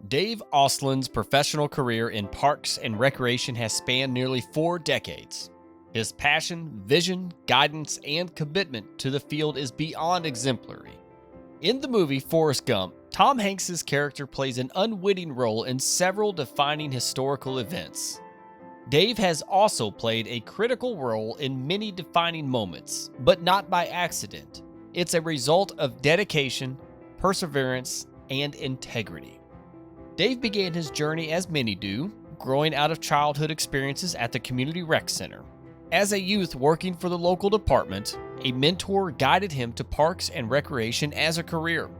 Dave Ostlund's professional career in parks and recreation has spanned nearly 4 decades. His passion, vision, guidance, and commitment to the field is beyond exemplary. In the movie Forrest Gump, Tom Hanks's character plays an unwitting role in several defining historical events. Dave has also played a critical role in many defining moments, but not by accident. It's a result of dedication, perseverance, and integrity. Dave began his journey as many do, growing out of childhood experiences at the community rec center. As a youth working for the local department, a mentor guided him to parks and recreation as a career.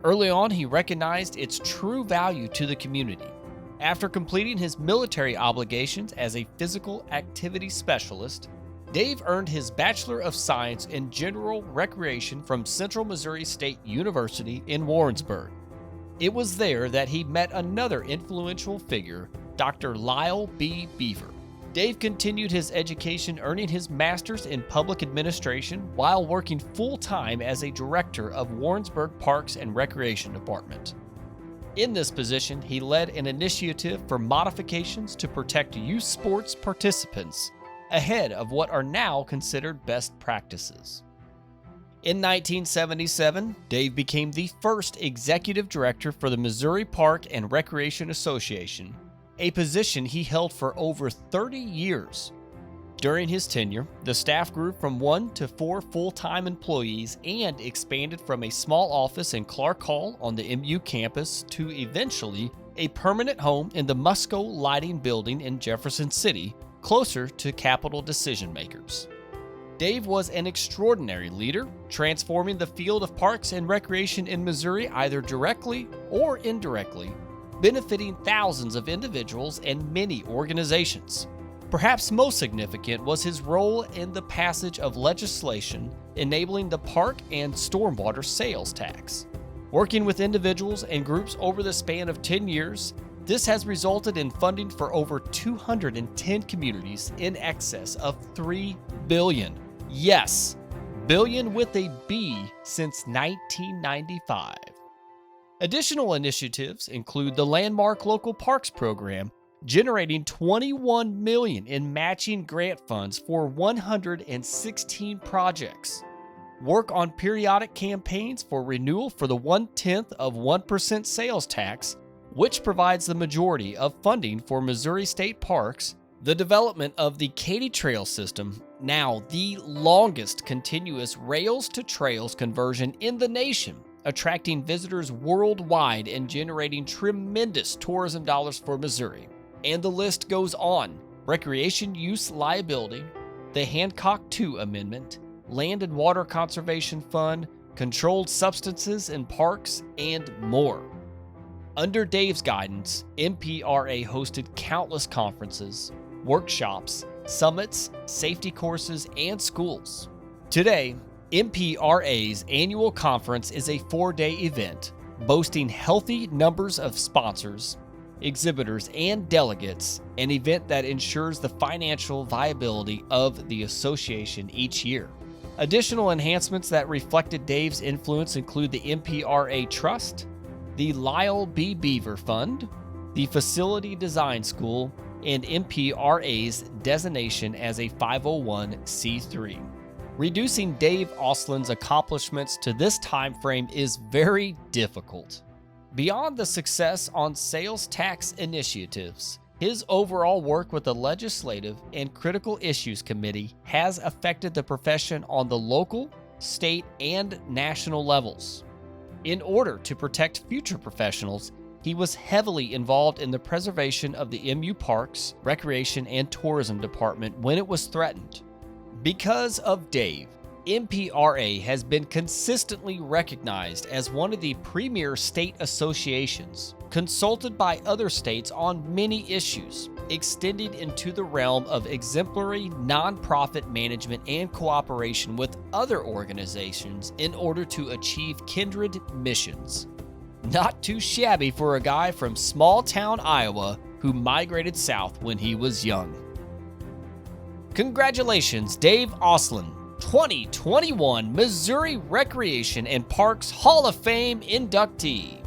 Early on, he recognized its true value to the community. After completing his military obligations as a physical activity specialist, Dave earned his Bachelor of Science in General Recreation from Central Missouri State University in Warrensburg. It was there that he met another influential figure, Dr. Lyle B. Beaver. Dave continued his education, earning his master's in public administration while working full-time as a director of Warrensburg Parks and Recreation Department. In this position, he led an initiative for modifications to protect youth sports participants ahead of what are now considered best practices. In 1977, Dave became the first executive director for the Missouri Park and Recreation Association, a position he held for over 30 years. During his tenure, the staff grew from 1 to 4 full-time employees and expanded from a small office in Clark Hall on the MU campus to eventually a permanent home in the Musco Lighting Building in Jefferson City, closer to capital decision-makers. Dave was an extraordinary leader, transforming the field of parks and recreation in Missouri either directly or indirectly, benefiting thousands of individuals and many organizations. Perhaps most significant was his role in the passage of legislation enabling the park and stormwater sales tax. Working with individuals and groups over the span of 10 years, this has resulted in funding for over 210 communities in excess of $3 billion. Yes, billion with a B since 1995. Additional initiatives include the landmark Local Parks Program, generating $21 million in matching grant funds for 116 projects. Work on periodic campaigns for renewal for the 0.1% sales tax, which provides the majority of funding for Missouri State Parks. The development of the Katy Trail system, now the longest continuous rails-to-trails conversion in the nation, attracting visitors worldwide and generating tremendous tourism dollars for Missouri. And the list goes on. Recreation use liability, the Hancock II Amendment, Land and Water Conservation Fund, controlled substances in parks, and more. Under Dave's guidance, MPRA hosted countless conferences, workshops, summits, safety courses, and schools. Today, MPRA's annual conference is a 4-day event, boasting healthy numbers of sponsors, exhibitors, and delegates, an event that ensures the financial viability of the association each year. Additional enhancements that reflected Dave's influence include the MPRA Trust, the Lyle B. Beaver Fund, the Facility Design School, and MPRA's designation as a 501c3. Reducing Dave Ostlund's accomplishments to this time frame is very difficult. Beyond the success on sales tax initiatives, his overall work with the Legislative and Critical Issues Committee has affected the profession on the local, state, and national levels. In order to protect future professionals, he was heavily involved in the preservation of the MU Parks, Recreation, and Tourism Department when it was threatened. Because of Dave, MPRA has been consistently recognized as one of the premier state associations, consulted by other states on many issues, extending into the realm of exemplary nonprofit management and cooperation with other organizations in order to achieve kindred missions. Not too shabby for a guy from small-town Iowa who migrated south when he was young. Congratulations, Dave Ostlund, 2021 Missouri Recreation and Parks Hall of Fame inductee.